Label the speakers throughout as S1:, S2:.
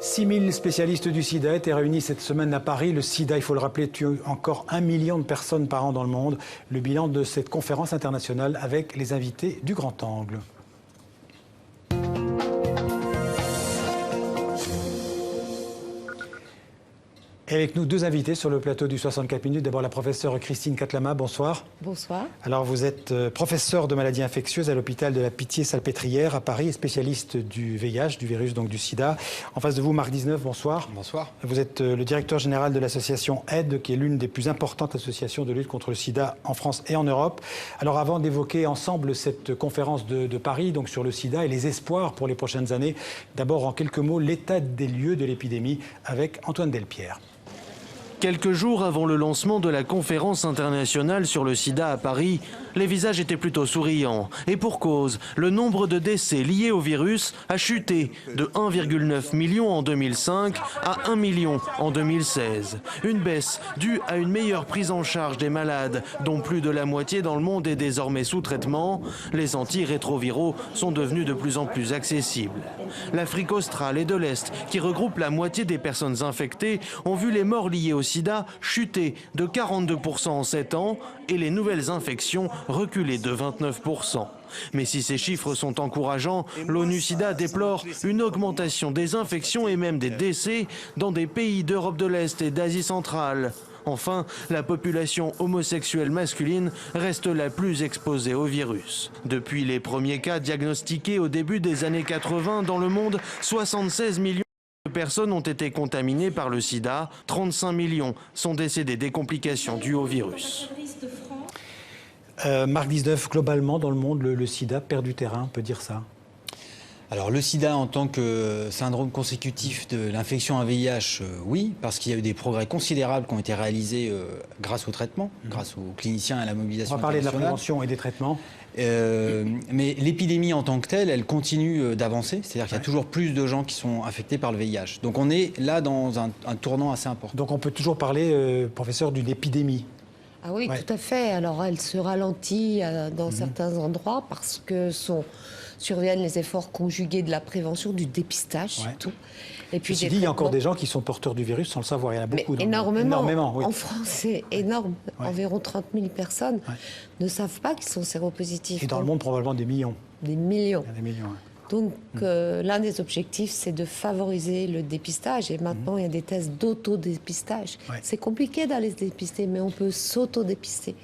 S1: 6 000 spécialistes du sida étaient réunis cette semaine à Paris. Le sida, il faut le rappeler, tue encore 1 million de personnes par an dans le monde. Le bilan de cette conférence internationale avec les invités du Grand Angle. Et avec nous, deux invités sur le plateau du 64 minutes. D'abord, la professeure Christine Catlama, bonsoir.
S2: Bonsoir.
S1: Alors, vous êtes professeure de maladies infectieuses à l'hôpital de la Pitié-Salpêtrière à Paris et spécialiste du VIH, du virus, donc du sida. En face de vous, Marc 19, bonsoir.
S3: Bonsoir.
S1: Vous êtes le directeur général de l'association AIDE, qui est l'une des plus importantes associations de lutte contre le sida en France et en Europe. Alors, avant d'évoquer ensemble cette conférence de Paris, donc sur le sida et les espoirs pour les prochaines années, d'abord, en quelques mots, l'état des lieux de l'épidémie avec Antoine Delpierre.
S4: Quelques jours avant le lancement de la conférence internationale sur le sida à Paris, les visages étaient plutôt souriants. Et pour cause, le nombre de décès liés au virus a chuté de 1,9 million en 2005 à 1 million en 2016. Une baisse due à une meilleure prise en charge des malades, dont plus de la moitié dans le monde est désormais sous traitement. Les antirétroviraux sont devenus de plus en plus accessibles. L'Afrique australe et de l'Est, qui regroupe la moitié des personnes infectées, ont vu les morts liées au sida chuter de 42% en 7 ans et les nouvelles infections reculer de 29%. Mais si ces chiffres sont encourageants, l'ONU-SIDA déplore une augmentation des infections et même des décès dans des pays d'Europe de l'Est et d'Asie centrale. Enfin, la population homosexuelle masculine reste la plus exposée au virus. Depuis les premiers cas diagnostiqués au début des années 80 dans le monde, 76 millions de personnes ont été contaminées par le sida, 35 millions sont décédés des complications dues au virus.
S1: Marc 19, globalement dans le monde, le sida perd du terrain, on peut dire ça?
S3: Alors le sida en tant que syndrome consécutif de l'infection à VIH, oui, parce qu'il y a eu des progrès considérables qui ont été réalisés grâce au traitement, grâce aux cliniciens et à la mobilisation
S1: internationale. On va parler de la prévention et des traitements.
S3: Mais l'épidémie en tant que telle, elle continue d'avancer, c'est-à-dire qu'il y a toujours plus de gens qui sont infectés par le VIH. Donc on est là dans un tournant assez important.
S1: Donc on peut toujours parler, professeur, d'une épidémie?
S2: Ah oui, ouais. Tout à fait. Alors elle se ralentit dans certains endroits parce que surviennent les efforts conjugués de la prévention, du dépistage surtout.
S1: Et puis il y a encore des gens qui sont porteurs du virus sans le savoir. Il y en a beaucoup.
S2: Énormément. Oui. En France, c'est énorme. Environ 30 000 personnes ne savent pas qu'ils sont séropositifs.
S1: Et dans le monde, probablement des millions.
S2: Des millions.
S1: Il y a des millions,
S2: Donc, l'un des objectifs, c'est de favoriser le dépistage. Et maintenant, il y a des tests d'autodépistage. C'est compliqué d'aller se dépister, mais on peut s'autodépister.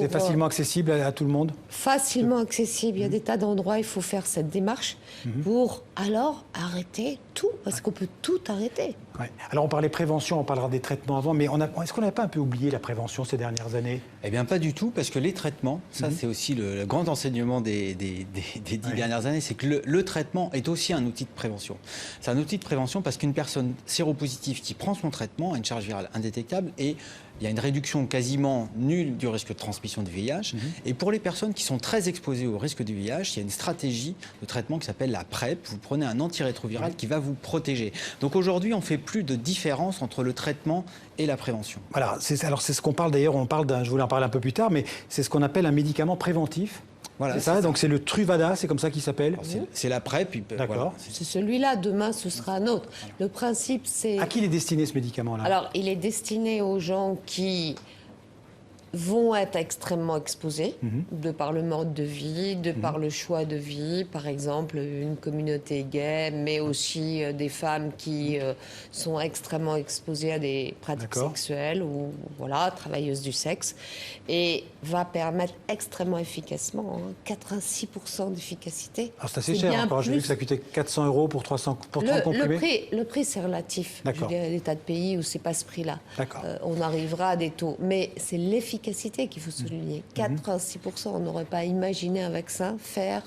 S1: C'est facilement accessible à tout le monde?
S2: Facilement accessible. Il y a des tas d'endroits, il faut faire cette démarche pour alors arrêter tout, parce qu'on peut tout arrêter.
S1: Alors on parlait prévention, on parlera des traitements avant, mais est-ce qu'on n'a pas un peu oublié la prévention ces dernières années?
S3: Eh bien pas du tout, parce que les traitements, ça c'est aussi le grand enseignement des 10 dernières années, c'est que le traitement est aussi un outil de prévention. C'est un outil de prévention parce qu'une personne séropositive qui prend son traitement a une charge virale indétectable et il y a une réduction quasiment nulle du risque de transmission du VIH. Et pour les personnes qui sont très exposées au risque du VIH, il y a une stratégie de traitement qui s'appelle la PrEP. Vous prenez un antirétroviral qui va vous protéger. Donc aujourd'hui, on ne fait plus de différence entre le traitement et la prévention.
S1: Voilà, c'est ce qu'on parle d'ailleurs, je voulais en parler un peu plus tard, mais c'est ce qu'on appelle un médicament préventif. Voilà, c'est ça, donc c'est le Truvada, c'est comme ça qu'il s'appelle.
S3: C'est la PrEP.
S1: D'accord. Voilà.
S2: C'est celui-là, demain ce sera un autre. Le principe c'est...
S1: À qui il est destiné ce médicament-là?
S2: Alors il est destiné aux gens qui vont être extrêmement exposés, de par le mode de vie, de par le choix de vie, par exemple une communauté gay, mais aussi des femmes qui sont extrêmement exposées à des pratiques sexuelles ou voilà, travailleuses du sexe, et va permettre extrêmement efficacement, 86% d'efficacité.
S1: Alors c'est assez cher encore, j'ai vu que ça coûtait 400 € pour 30 comprimés. Le
S2: prix c'est relatif. Je dirais des tas de pays où c'est pas ce prix-là. On arrivera à des taux, mais c'est l'efficacité qu'il faut souligner. 86%, on n'aurait pas imaginé un vaccin faire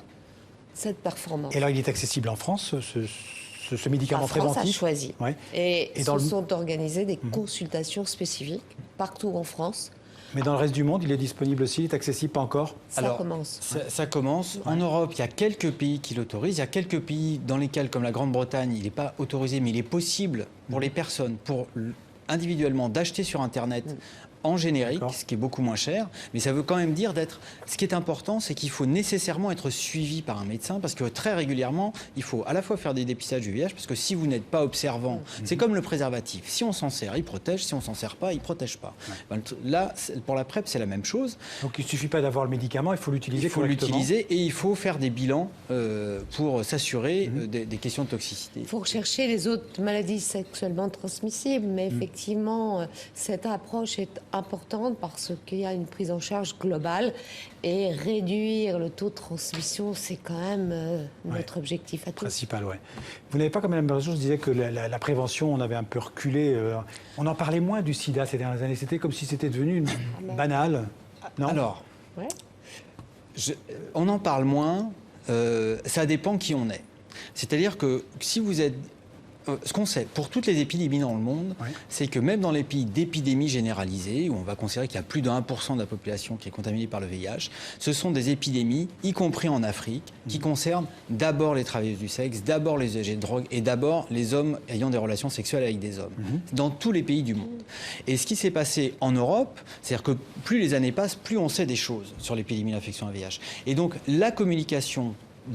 S2: cette performance.
S1: Et alors, il est accessible en France, ce médicament préventif?
S2: La France a choisi. Et se sont organisées des consultations spécifiques partout en France.
S1: Mais dans le reste du monde, il est disponible aussi, il est accessible, pas encore?
S2: Ça commence.
S3: Ça commence. En Europe, il y a quelques pays qui l'autorisent. Il y a quelques pays dans lesquels, comme la Grande-Bretagne, il n'est pas autorisé, mais il est possible pour les personnes, individuellement, d'acheter sur Internet en générique,
S1: D'accord.
S3: ce qui est beaucoup moins cher, mais ça veut quand même dire ce qui est important, c'est qu'il faut nécessairement être suivi par un médecin, parce que très régulièrement, il faut à la fois faire des dépistages du VIH, parce que si vous n'êtes pas observant, c'est comme le préservatif. Si on s'en sert, il protège. Si on s'en sert pas, il protège pas. Ben, là, pour la PrEP, c'est la même chose.
S1: Donc il ne suffit pas d'avoir le médicament, il faut l'utiliser
S3: Il faut
S1: correctement.
S3: l'utiliser et il faut faire des bilans pour s'assurer des questions de toxicité.
S2: Il faut rechercher les autres maladies sexuellement transmissibles, mais effectivement, cette approche est importante parce qu'il y a une prise en charge globale et réduire le taux de transmission, c'est quand même notre objectif à tous.
S1: Principal, ouais. Vous n'avez pas comme Mme Bergeron, je disais que la prévention, on avait un peu reculé. On en parlait moins du sida ces dernières années. C'était comme si c'était devenu banal. Non.
S3: Alors,
S2: Ouais.
S3: on en parle moins, ça dépend qui on est. C'est-à-dire que si vous êtes... ce qu'on sait, pour toutes les épidémies dans le monde, c'est que même dans les pays d'épidémie généralisée, où on va considérer qu'il y a plus de 1% de la population qui est contaminée par le VIH, ce sont des épidémies, y compris en Afrique, qui concernent d'abord les travailleuses du sexe, d'abord les usagers de drogue et d'abord les hommes ayant des relations sexuelles avec des hommes, dans tous les pays du monde. Et ce qui s'est passé en Europe, c'est-à-dire que plus les années passent, plus on sait des choses sur l'épidémie d'infection à VIH. Et donc la communication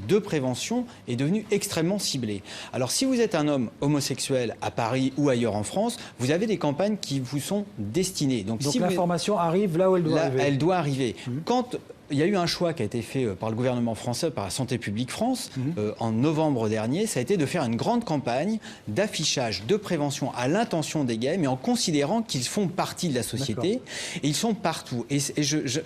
S3: de prévention est devenue extrêmement ciblée. Alors si vous êtes un homme homosexuel à Paris ou ailleurs en France, vous avez des campagnes qui vous sont destinées. Donc si
S1: l'information arrive là où elle doit arriver.
S3: Elle doit arriver. Quand il y a eu un choix qui a été fait par le gouvernement français, par la Santé publique France, en novembre dernier, ça a été de faire une grande campagne d'affichage, de prévention à l'intention des gays, mais en considérant qu'ils font partie de la société et ils sont partout. Et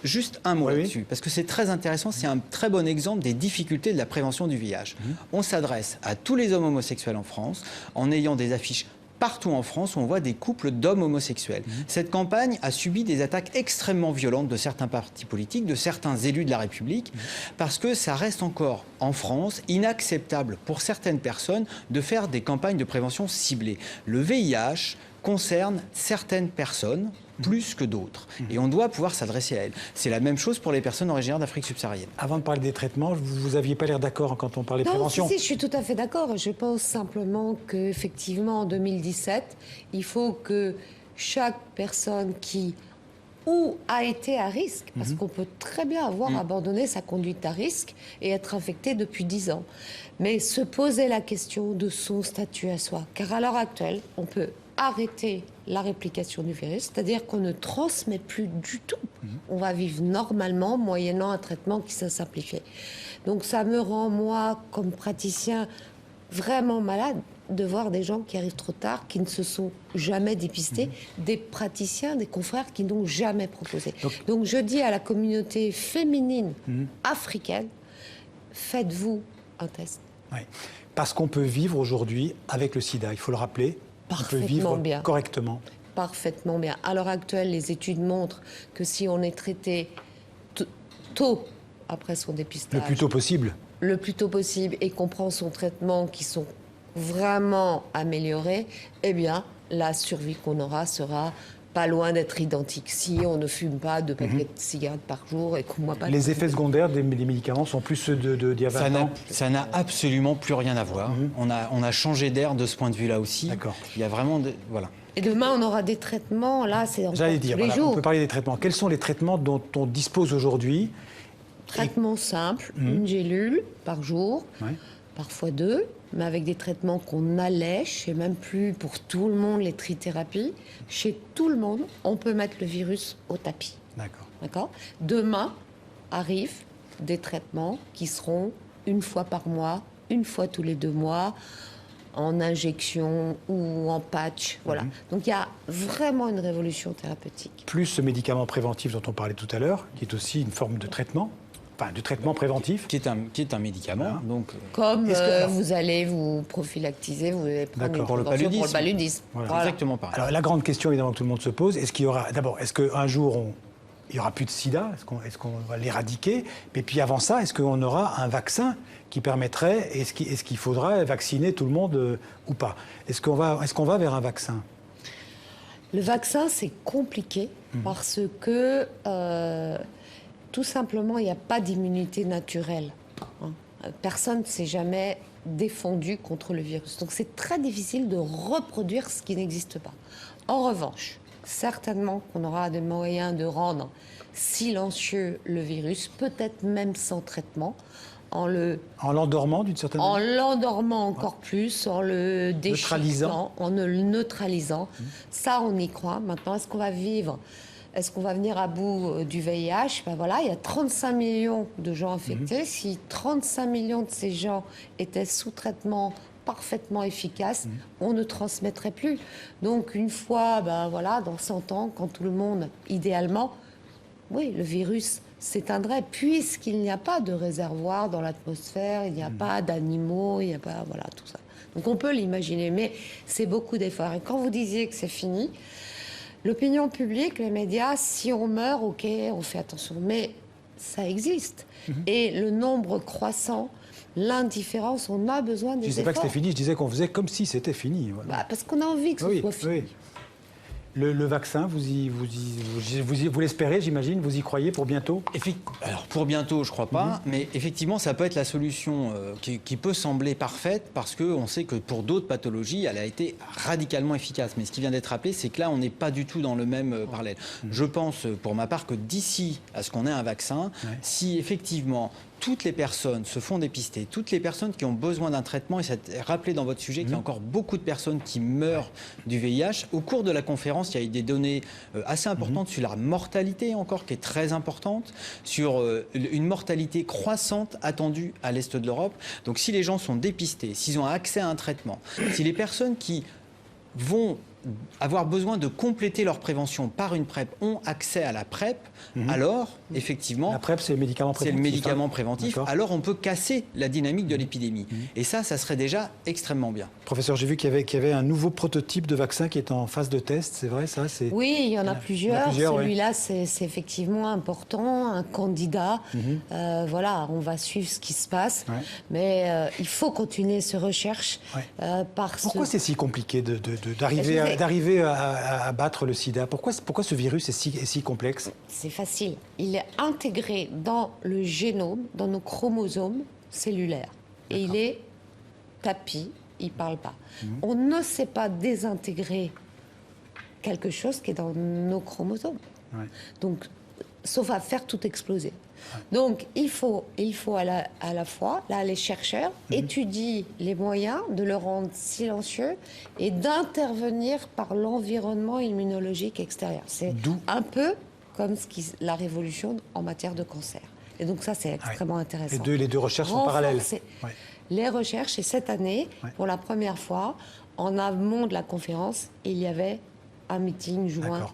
S3: juste un mot là-dessus, parce que c'est très intéressant, c'est un très bon exemple des difficultés de la prévention du VIH. On s'adresse à tous les hommes homosexuels en France en ayant des affiches partout en France où on voit des couples d'hommes homosexuels. Cette campagne a subi des attaques extrêmement violentes de certains partis politiques, de certains élus de la République, parce que ça reste encore en France inacceptable pour certaines personnes de faire des campagnes de prévention ciblées. Le VIH concerne certaines personnes plus que d'autres. Et on doit pouvoir s'adresser à elles. C'est la même chose pour les personnes originaires d'Afrique subsaharienne.
S1: Avant de parler des traitements, vous n'aviez pas l'air d'accord quand on parlait de prévention.
S2: Si, je suis tout à fait d'accord. Je pense simplement qu'effectivement, en 2017, il faut que chaque personne qui a été à risque, parce qu'on peut très bien avoir abandonné sa conduite à risque et être infecté depuis 10 ans, mais se poser la question de son statut à soi. Car à l'heure actuelle, on peut arrêter la réplication du virus, c'est-à-dire qu'on ne transmet plus du tout. On va vivre normalement, moyennant un traitement qui s'est simplifié. Donc ça me rend, moi, comme praticien, vraiment malade de voir des gens qui arrivent trop tard, qui ne se sont jamais dépistés, des praticiens, des confrères qui n'ont jamais proposé. Donc je dis à la communauté féminine africaine, faites-vous un test.
S1: Ouais. Parce qu'on peut vivre aujourd'hui avec le sida, il faut le rappeler. On peut vivre
S2: bien.
S1: correctement.
S2: Parfaitement bien. À l'heure actuelle, les études montrent que si on est traité tôt après son dépistage,
S1: Le plus tôt possible.
S2: le plus tôt possible, et qu'on prend son traitement qui sont vraiment améliorés, eh bien, la survie qu'on aura sera pas loin d'être identique si on ne fume pas 2 paquets de cigarettes par jour et qu'on ne boit pas.
S1: Les effets secondaires des médicaments sont plus ceux d'il y a 20 ans.
S3: Ça n'a absolument plus rien à voir. On a changé d'air de ce point de vue-là aussi.
S1: D'accord.
S3: Il y a vraiment... voilà.
S2: Et demain, on aura des traitements. Là, c'est encore
S1: J'allais
S2: tous
S1: dire,
S2: les
S1: voilà,
S2: jours.
S1: on peut parler des traitements. Quels sont les traitements dont on dispose aujourd'hui?
S2: Traitement simple, une gélule par jour, parfois 2, mais avec des traitements qu'on allège, et même plus pour tout le monde les trithérapies. Chez tout le monde, on peut mettre le virus au tapis.
S1: D'accord.
S2: D'accord ? Demain arrivent des traitements qui seront 1 fois par mois, 1 fois tous les 2 mois, en injection ou en patch. Voilà. Donc il y a vraiment une révolution thérapeutique.
S1: Plus ce médicament préventif dont on parlait tout à l'heure, qui est aussi une forme de traitement, enfin de traitement préventif.
S3: Qui est un médicament.
S1: Voilà.
S3: Donc,
S2: Comme
S1: Est-ce que-
S2: vous allez vous prophylactiser, vous allez prendre
S1: D'accord.
S2: une
S3: Pour le
S2: prévention pour le
S3: paludisme.
S2: paludisme.
S1: Voilà.
S2: Voilà.
S3: exactement pareil.
S1: Alors la grande question évidemment que tout le monde se pose, est-ce qu'il y aura, d'abord, est-ce qu'un jour il n'y aura plus de sida? Est-ce qu'on va l'éradiquer? Et puis avant ça, est-ce qu'on aura un vaccin qui permettrait, est-ce qu'il faudra vacciner tout le monde ou pas? Est-ce qu'on va vers un vaccin?
S2: Le vaccin, c'est compliqué parce que tout simplement, il n'y a pas d'immunité naturelle. Hein. Personne ne s'est jamais défendu contre le virus. Donc c'est très difficile de reproduire ce qui n'existe pas. En revanche, certainement qu'on aura des moyens de rendre silencieux le virus, peut-être même sans traitement, en
S1: l'endormant d'une certaine
S2: en
S1: manière.
S2: l'endormant encore plus, en le déchiquetant, en le neutralisant. Ça, on y croit. Maintenant, est-ce qu'on va vivre? Est-ce qu'on va venir à bout du VIH? Ben voilà, il y a 35 millions de gens infectés. Si 35 millions de ces gens étaient sous traitement parfaitement efficace, on ne transmettrait plus. Donc, une fois, ben voilà, dans 100 ans, quand tout le monde, idéalement, oui, le virus s'éteindrait, puisqu'il n'y a pas de réservoir dans l'atmosphère, il n'y a pas d'animaux, il n'y a pas, voilà, tout ça. Donc, on peut l'imaginer, mais c'est beaucoup d'efforts. Et quand vous disiez que c'est fini, l'opinion publique, les médias, si on meurt, ok, on fait attention, mais ça existe. Et le nombre croissant, l'indifférence, on a besoin des efforts.
S1: Je ne disais pas que c'était fini, je disais qu'on faisait comme si c'était fini. Voilà.
S2: Bah, parce qu'on a envie que ce soit fini.
S1: Oui. Le vaccin, vous l'espérez, j'imagine, vous y croyez pour bientôt?
S3: Alors pour bientôt, je ne crois pas, mais effectivement, ça peut être la solution qui peut sembler parfaite parce qu'on sait que pour d'autres pathologies, elle a été radicalement efficace. Mais ce qui vient d'être rappelé, c'est que là, on n'est pas du tout dans le même parallèle. Je pense, pour ma part, que d'ici à ce qu'on ait un vaccin, si effectivement toutes les personnes se font dépister, toutes les personnes qui ont besoin d'un traitement, et c'est rappelé dans votre sujet qu'il y a encore beaucoup de personnes qui meurent du VIH. Au cours de la conférence, il y a eu des données assez importantes sur la mortalité encore, qui est très importante, sur une mortalité croissante attendue à l'Est de l'Europe. Donc si les gens sont dépistés, s'ils ont accès à un traitement, si les personnes qui vont avoir besoin de compléter leur prévention par une PrEP ont accès à la PrEP, alors, effectivement...
S1: La PrEP, c'est le médicament préventif.
S3: C'est le médicament préventif. Alors, on peut casser la dynamique de l'épidémie. Et ça serait déjà extrêmement bien.
S1: Professeur, j'ai vu qu'il y avait un nouveau prototype de vaccin qui est en phase de test, c'est vrai ça?
S2: Oui, il y en a plusieurs. Celui-là, c'est effectivement important, un candidat. Voilà, on va suivre ce qui se passe. Mais il faut continuer ces recherches.
S1: Pourquoi c'est si compliqué d'arriver à battre le sida? Pourquoi ce virus est si complexe?
S2: C'est facile. Il est intégré dans le génome, dans nos chromosomes cellulaires. Et il est tapis, il ne parle pas. On ne sait pas désintégrer quelque chose qui est dans nos chromosomes. Donc, sauf à faire tout exploser. Donc, il faut à la fois, là, les chercheurs étudient les moyens de le rendre silencieux et d'intervenir par l'environnement immunologique extérieur. C'est un peu comme la révolution en matière de cancer. Et donc ça, c'est extrêmement intéressant.
S1: Les deux recherches sont parallèles.
S2: Les recherches, et cette année, pour la première fois, en amont de la conférence, il y avait un meeting joint.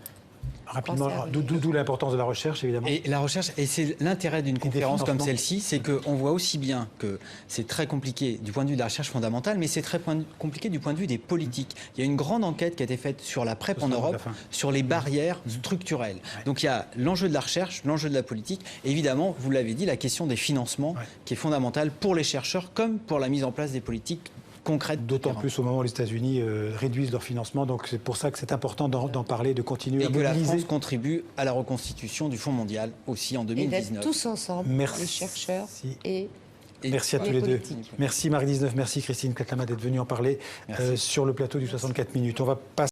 S1: Rapidement, d'où l'importance de la recherche, évidemment.
S3: Et la recherche, et c'est l'intérêt d'une conférence comme celle-ci, c'est qu'on voit aussi bien que c'est très compliqué du point de vue de la recherche fondamentale, mais c'est très compliqué du point de vue des politiques. Il y a une grande enquête qui a été faite sur la PrEP en Europe, sur les barrières structurelles. Donc il y a l'enjeu de la recherche, l'enjeu de la politique, et évidemment, vous l'avez dit, la question des financements, qui est fondamentale pour les chercheurs comme pour la mise en place des politiques concrète.
S1: D'autant plus au moment où les États-Unis réduisent leur financement. Donc c'est pour ça que c'est important d'en parler, de continuer à mobiliser.
S3: Et que la France contribue à la reconstitution du Fonds mondial aussi en 2019.
S2: Et d'être tous ensemble, les chercheurs et
S1: merci à tous les deux. Merci Marie 19, merci Christine Clatlama d'être venue en parler sur le plateau du 64 minutes. On va passer